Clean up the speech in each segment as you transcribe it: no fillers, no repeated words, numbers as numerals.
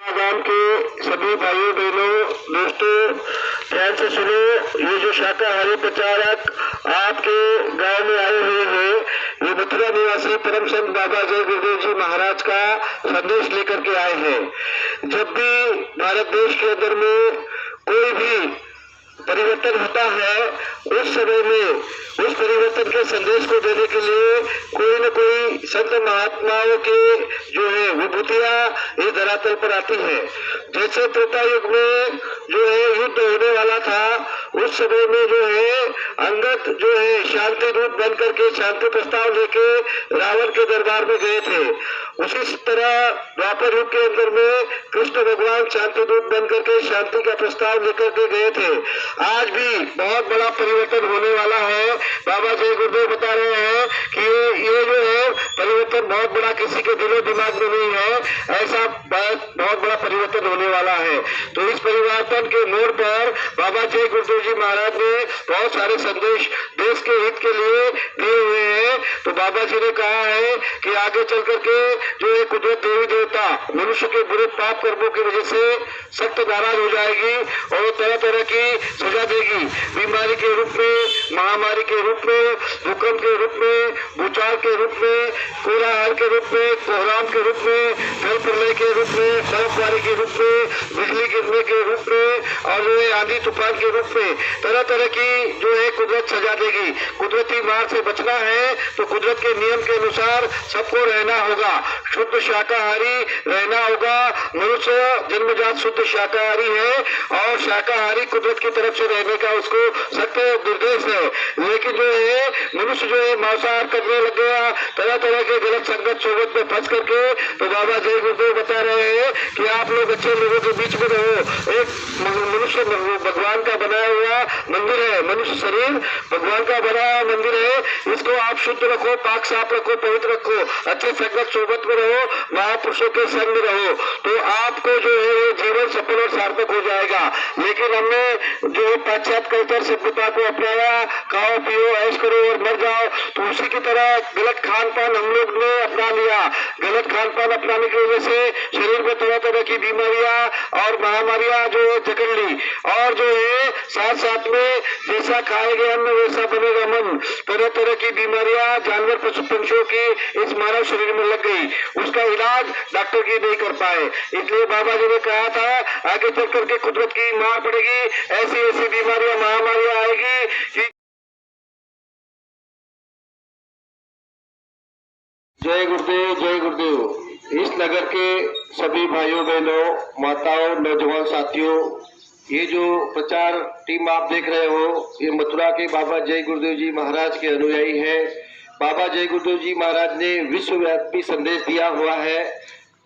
गांव के सभी भाइयों बहनों दोस्तों ध्यान से सुनो। ये जो शाकाहारी प्रचारक आपके गांव में आए हुए हैं, ये मथुरा निवासी परम संत बाबा जय गुरुदेव जी महाराज का संदेश लेकर के आए हैं। जब भी भारत देश के अंदर में कोई भी परिवर्तन होता है, उस समय में उस परिवर्तन के संदेश को देने के लिए कोई न कोई संत महात्माओं के जो है विभूतियां इस धरातल पर आती है। जैसे त्रेता युग में जो है युद्ध होने वाला था, उस समय में जो है अंगद जो है शांति दूत बन करके शांति प्रस्ताव लेके रावण के दरबार में गए थे। उसी तरह द्वापर युग के अंदर में कृष्ण भगवान शांति दूत बन करके शांति का प्रस्ताव लेकर के गए थे। आज भी बहुत बड़ा परिवर्तन होने वाला है। बाबा जय गुरुदेव बता रहे हैं कि ये जो है परिवर्तन बहुत बड़ा किसी के दिलो दिमाग में नहीं है, ऐसा बहुत बड़ा परिवर्तन होने वाला है। तो इस परिवर्तन के मोड़ पर बाबा जय गुरुदेव जी महाराज ने बहुत सारे संदेश देश के हित के लिए दिए हुए हैं। तो बाबा जी ने कहा है कि आगे चल करके जो है कुदरत देवी देवता मनुष्य के बुरे पाप कर्मों की वजह से सख्त नाराज हो जाएगी और तरह तरह की सजा देगी। बीमारी के रूप में, महामारी के रूप में, भूकंप के रूप में, भूचाल के रूप में, कोलाहल के रूप में, कोहराम के रूप में, जल प्रलय के रूप में, बर्फबारी के रूप में, बिजली गिरने के रूप में और जो है आंधी तूफान के रूप में तरह तरह की जो है कुदरत सजा देगी। कुदरती मार से बचना है तो कुदरत के नियम के अनुसार सबको रहना होगा, शुद्ध शाकाहारी रहना होगा। मनुष्य जन्मजात शुद्ध शाकाहारी है और शाकाहारी कुदरत की तरफ से रहने का उसको सख्त निर्देश है। लेकिन जो है मनुष्य जो है मांसाहार करने लग गया, तरह तरह के गलत संगत सोबत में फंस करके। तो बाबा जय गुरुदेव बता रहे हैं कि आप लोग अच्छे लोगों के बीच में रहो। एक मनुष्य भगवान का बनाया हुआ मंदिर है, मनुष्य शरीर भगवान का बनाया मंदिर है। इसको आप शुद्ध रखो, पाक साफ रखो, पवित्र रखो, अच्छे संगत सोबत में रहो, महापुरुषों के संग में रहो, तो आपको जो है ये जीवन सफल और सार्थक हो जाएगा। लेकिन हमने जो है पाश्चात्य कल्चर सभ्यता को अपनाया, खाओ पियो ऐश करो और मर जाओ। तो उसी की तरह गलत खान पान हम लोग ने अपना लिया। गलत खान पान अपनाने की वजह से शरीर में तरह तरह की बीमारियां और महामारियां जो है जकड़ ली। और जो है साथ साथ में जैसा खाएंगे अन्न वैसा बनेगा मन। तरह तरह की बीमारियां जानवर पशु पंछियों की इस मानव शरीर में लग गई, उसका इलाज डॉक्टर की नहीं कर पाए। इसलिए बाबा जी ने कहा था आगे चल करके कुदरत की मार पड़ेगी, ऐसी ऐसी बीमारियां महामारियां आएगी कि जय गुरुदेव जय गुरुदेव। इस नगर के सभी भाइयों बहनों, माताओं, नौजवान साथियों, ये जो प्रचार टीम आप देख रहे हो, ये मथुरा के बाबा जय गुरुदेव जी महाराज के अनुयायी है। बाबा जय गुरुदेव जी महाराज ने विश्वव्यापी संदेश दिया हुआ है,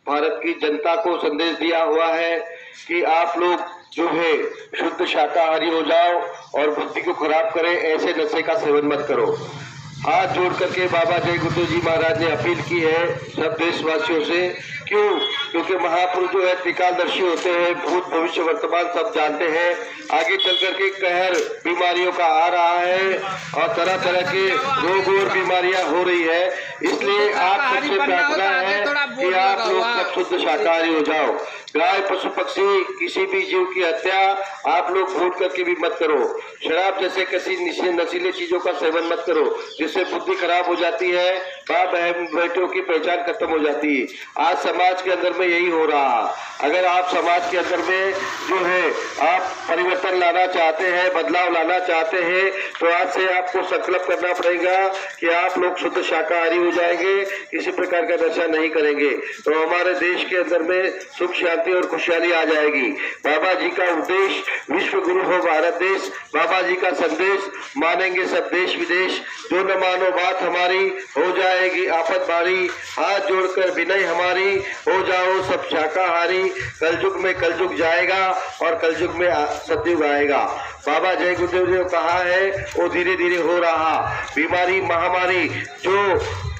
भारत की जनता को संदेश दिया हुआ है कि आप लोग जो है शुद्ध शाकाहारी हो जाओ और बुद्धि को खराब करें, ऐसे नशे का सेवन मत करो। हाथ जोड़ करके बाबा जय गुरुदेव जी महाराज ने अपील की है सब देशवासियों से। क्यों? क्योंकि महापुरुष जो है त्रिकालदर्शी होते हैं, भूत भविष्य वर्तमान सब जानते हैं। आगे चल करके कहर बीमारियों का आ रहा है और तरह तरह के रोग और बीमारियां हो रही है। इसलिए आप सबसे प्रार्थना है कि आप लोग सब शुद्ध शाकाहारी हो जाओ। गाय पशु पक्षी किसी भी जीव की हत्या आप लोग भूल करके भी मत करो। शराब जैसे किसी नशीले चीजों का सेवन मत करो, जिससे बुद्धि खराब हो जाती है, बाप बहन बेटियों की पहचान खत्म हो जाती है। आज समाज के अंदर में यही हो रहा। अगर आप समाज के अंदर में जो है आप परिवर्तन लाना चाहते हैं, बदलाव लाना चाहते हैं, तो आज से आपको संकल्प करना पड़ेगा कि आप लोग शुद्ध शाकाहारी हो जाएंगे, किसी प्रकार का नशा नहीं करेंगे, तो हमारे देश के अंदर में सुख शांति और खुशहाली आ जाएगी। बाबा जी का उपदेश, विश्व गुरु हो भारत देश, बाबा जी का संदेश मानेंगे सब देश विदेश। जो न मानो बात हमारी, हो जाएगी आफत भारी। हाथ जोड़कर विनय हमारी, हो जाओ सब शाकाहारी। कलयुग में कलयुग जाएगा और कलयुग में सतयुग आएगा। बाबा जय गुरुदेव ने कहा है वो धीरे धीरे हो रहा। बीमारी महामारी जो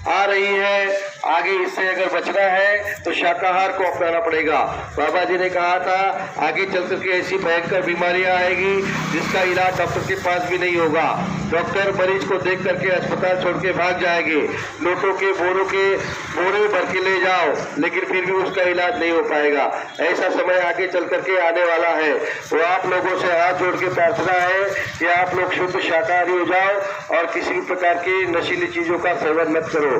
आ रही है आगे इससे अगर बचना है तो शाकाहार को अपनाना पड़ेगा। बाबा जी ने कहा था आगे चल करके ऐसी भयंकर बीमारियां आएगी जिसका इलाज डॉक्टर के पास भी नहीं होगा। डॉक्टर मरीज को देख करके अस्पताल छोड़ के भाग जाएंगे, लोटों के बोरे भर के ले जाओ, लेकिन फिर भी उसका इलाज नहीं हो पाएगा। ऐसा समय आगे चल करके आने वाला है। वो आप लोगों से हाथ जोड़ के प्रार्थना है कि आप लोग शुद्ध शाकाहारी हो जाओ और किसी भी प्रकार की नशीली चीजों का सेवन मत करो।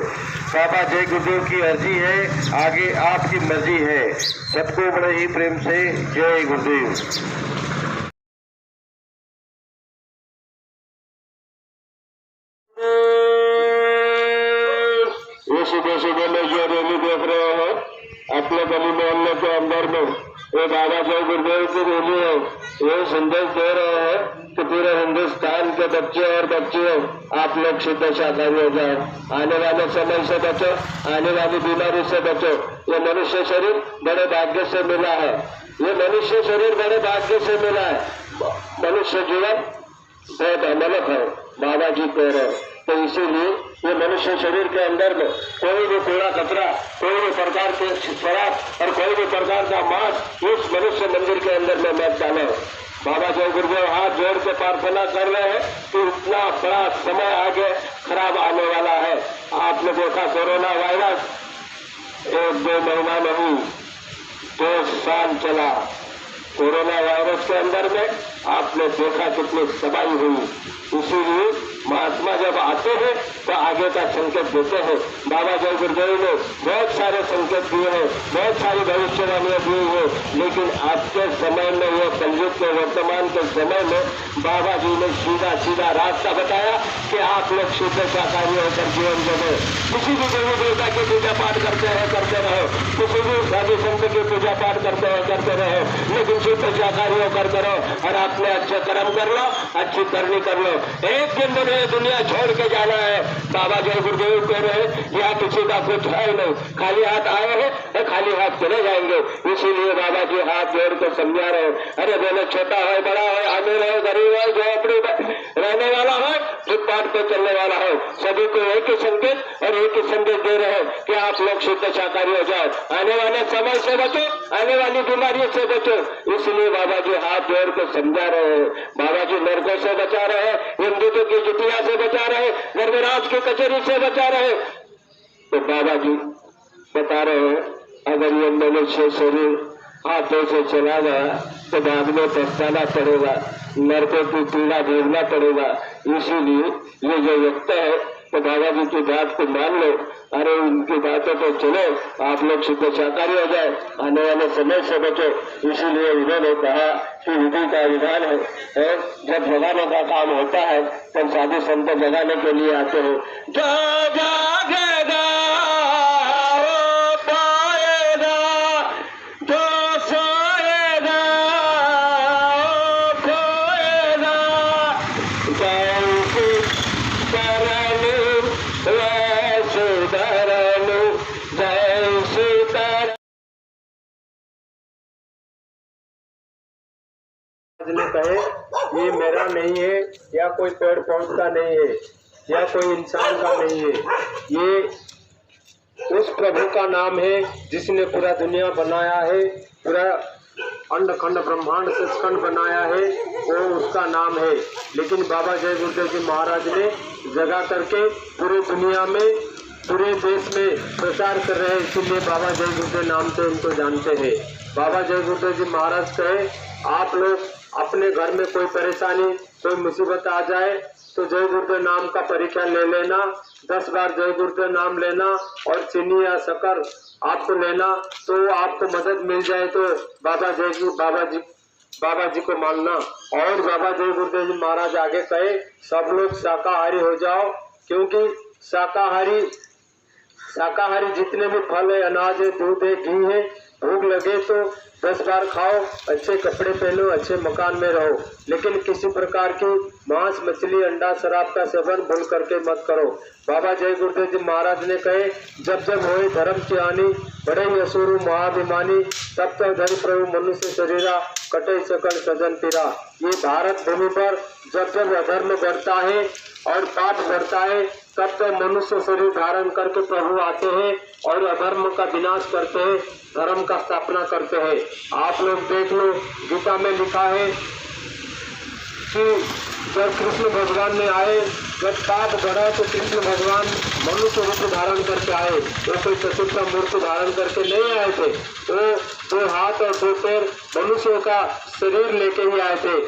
बाबा जय गुरुदेव की अर्जी है, आगे आपकी मर्जी है। सबको बड़े ही प्रेम से जय गुरुदेव। ये सुबह सुबह में जो रैली देख रहे हो अपने गली मोहल्ले के अंदर में, ये बाबा जय गुरुदेव की रैली है। ये संदेश दे रहे हैं कि पूरे हिंदुस्तान के बच्चे और बच्चियों आप लोग शुद्ध शाकाहारी हो जाए, आने वाले समय से बचो, आने वाली बीमारी से बचो। ये मनुष्य शरीर बड़े भाग्य से मिला है, ये मनुष्य शरीर बड़े भाग्य से मिला है। मनुष्य जीवन बहुत अमलक है, बाबा जी कह रहे हैं। तो इसीलिए ये मनुष्य शरीर के अंदर में कोई भी कूड़ा कचरा, कोई भी प्रकार के शराब और कोई भी प्रकार का मांस इस मनुष्य मंदिर के अंदर में मत डालो। बाबा जय गुरुदेव हाथ जोड़ के प्रार्थना कर रहे हैं कि इतना बड़ा समय आगे खराब आने वाला है। आपने देखा कोरोना वायरस 1-2 महीना नहीं 2 साल चला। कोरोना वायरस के अंदर में आपने देखा कितनी तबाही हुई। इसीलिए महात्मा जब आते हैं तो आगे का संकेत देते हैं। बाबा जय गुरुदेव ने बहुत सारे संकेत दिए हैं, बहुत सारी भविष्यवाणियां दी है, लेकिन आज के समय में यह कलयुग के वर्तमान के समय में बाबा जी ने सीधा सीधा रास्ता बताया कि आप लोग शुद्ध शाकाहारी होकर जीवन जिए। किसी भी देवी देवता की पूजा पाठ करते रहो, किसी भी साधु संत की पूजा पाठ करते रहो, लेकिन शुद्ध शाकाहारी होकर करो और अपने अच्छे कर्म कर लो, अच्छी करनी कर लो। एक दिन दुनिया छोड़ के जाना है। बाबा जय गुरुदेव कह रहे हैं यहाँ किसी का कुछ है नहीं, खाली हाथ आए हैं, खाली हाथ चले जाएंगे। इसीलिए बाबा जी हाथ जोड़ कर समझा रहे हैं। अरे बोले छोटा है, बड़ा है, अमीर है, गरीब है, झोपड़ी रहने वाला है, फुटपाथ पे चलने वाला है, सभी को एक ही संकेत और एक ही संदेश दे रहे हैं कि आप लोग शुद्ध शाकाहारी हो जाओ, आने वाले समय से बचो, आने वाली बीमारियों से बचो। इसलिए बाबा जी हाथ जोड़ कर समझा रहे हैं। बाबा जी नरकों से बचा रहे हैं, हिंदुत्व की जुतिया से बचा रहे, धर्मराज की कचहरी से बचा रहे। तो बाबा जी बता रहे हैं अगर ये मनुष्य शरीर हाथों से चला गया तो बाद में पछताना पड़ेगा, नरकों की पीड़ा भोगना पड़ेगा। इसीलिए ये जो व्यक्ति है तो बाबा जी की बात को मान लो, अरे उनकी बातों पर चलो, आप लोग शुद्ध शाकाहारी हो जाए, आने वाले समय से बचो। इसीलिए उन्होंने कहा कि विधि का विधान है, जब जगाने का काम होता है तब साधु संत जगाने के लिए आते हैं। ने कहे ये मेरा नहीं है, या कोई पेड़ पौध का नहीं है, या कोई इंसान का नहीं है, ये उस प्रभु का नाम है जिसने पूरा दुनिया बनाया है, पूरा अंड खंड ब्रह्मांड से खंड बनाया है, वो उसका नाम है। लेकिन बाबा जय गुरुदेव जी महाराज ने जगा करके पूरी दुनिया में, पूरे देश में प्रचार कर रहे हैं। इसलिए बाबा जय गुरुदेव नाम से इनको जानते हैं। बाबा जय गुरुदेव जी महाराज कहे आप लोग अपने घर में कोई परेशानी, कोई मुसीबत आ जाए तो जय गुरुदेव नाम का परीक्षा ले लेना, 10 बार जय गुरुदेव नाम लेना और चीनी या शक्कर आपको लेना, तो आपको मदद मिल जाए तो बाबा जी को मानना। और बाबा जय गुरुदेव जी महाराज आगे कहे सब लोग शाकाहारी हो जाओ, क्योंकि शाकाहारी जितने भी फल है, अनाज है, दूध है, घी है, भूख लगे तो 10 बार खाओ, अच्छे कपड़े पहनो, अच्छे मकान में रहो, लेकिन किसी प्रकार की मांस, मछली, अंडा, शराब का सेवन भूल करके मत करो। बाबा जय गुरुदेव जी महाराज ने कहे जब जब होए धर्म की हानि, बड़े असुरु महाभिमानी, तब तक धरि प्रभु मनुष्य शरीरा, कटे सकल सजन पीरा। ये भारत भूमि पर जब जब अधर्म बढ़ता है और पाप बढ़ता है, तब तो मनुष्य शरीर धारण करके प्रभु आते हैं और अधर्म का विनाश करते हैं, धर्म का स्थापना करते हैं। आप लोग देख लो, गीता में लिखा है कि जब कृष्ण भगवान ने आए, जब पाप बढ़ा तो कृष्ण भगवान मनुष्य रूप धारण करके आए। वो कोई चतुर्थ मूर्ति धारण करके नहीं आए थे, वो 2 हाथ और 2 पैर मनुष्यों का शरीर लेके ही आए थे।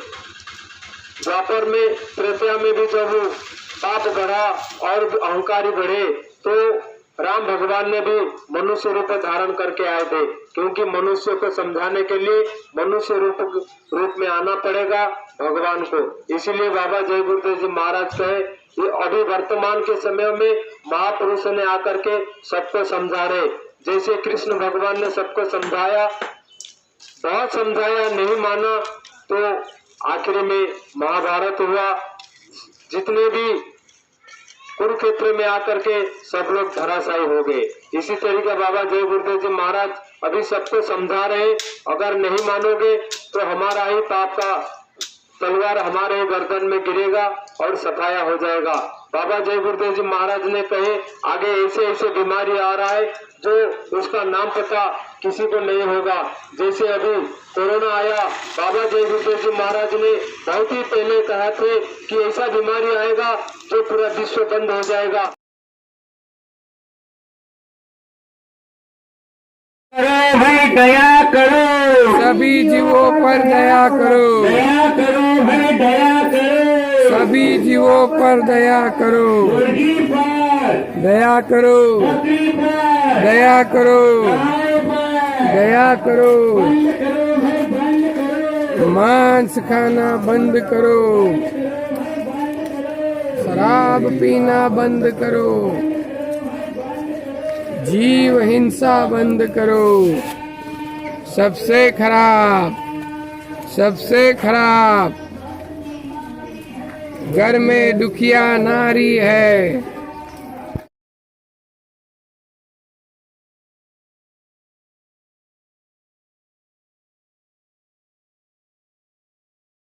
द्वापर में, त्रेता में भी जब पाप बढ़ा और अहंकारी बढ़े तो राम भगवान ने भी मनुष्य रूप धारण करके आए थे, क्योंकि मनुष्य को समझाने के लिए मनुष्य रूप में आना पड़ेगा भगवान को। इसीलिए बाबा जय गुरुदेव जी महाराज कहे, ये अभी वर्तमान के समय में महापुरुष ने आकर के सबको समझा रहे। जैसे कृष्ण भगवान ने सबको समझाया, बहुत समझाया, नहीं माना तो आखिर में महाभारत हुआ। जितने भी कुरुक्षेत्र में आकर के सब लोग धराशायी हो गए। इसी तरीके बाबा जय गुरुदेव जी महाराज अभी सबको समझा रहे, अगर नहीं मानोगे तो हमारा ही पाप का तलवार हमारे ही गर्दन में गिरेगा और सफाया हो जाएगा। बाबा जय गुरुदेव जी महाराज ने कहे, आगे ऐसे ऐसे बीमारी आ रहा है जो उसका नाम पता किसी को नहीं होगा। जैसे अभी कोरोना आया, बाबा जय गुरुदेव जी महाराज ने बहुत ही पहले कहा थे कि ऐसा बीमारी आएगा जो पूरा विश्व बंद हो जाएगा। करो भाई, दया करो, सभी जीवों पर दया करो, दया करो भाई, दया करो, सभी जीवों पर दया करो, मुर्गी पर, दया करो, बकरी पर, दया करो, गाय पर, दया करो, बंद करो भाई, बंद करो, मांस खाना बंद करो, शराब पीना बंद करो, जीव हिंसा बंद करो। सबसे खराब घर में दुखिया नारी है,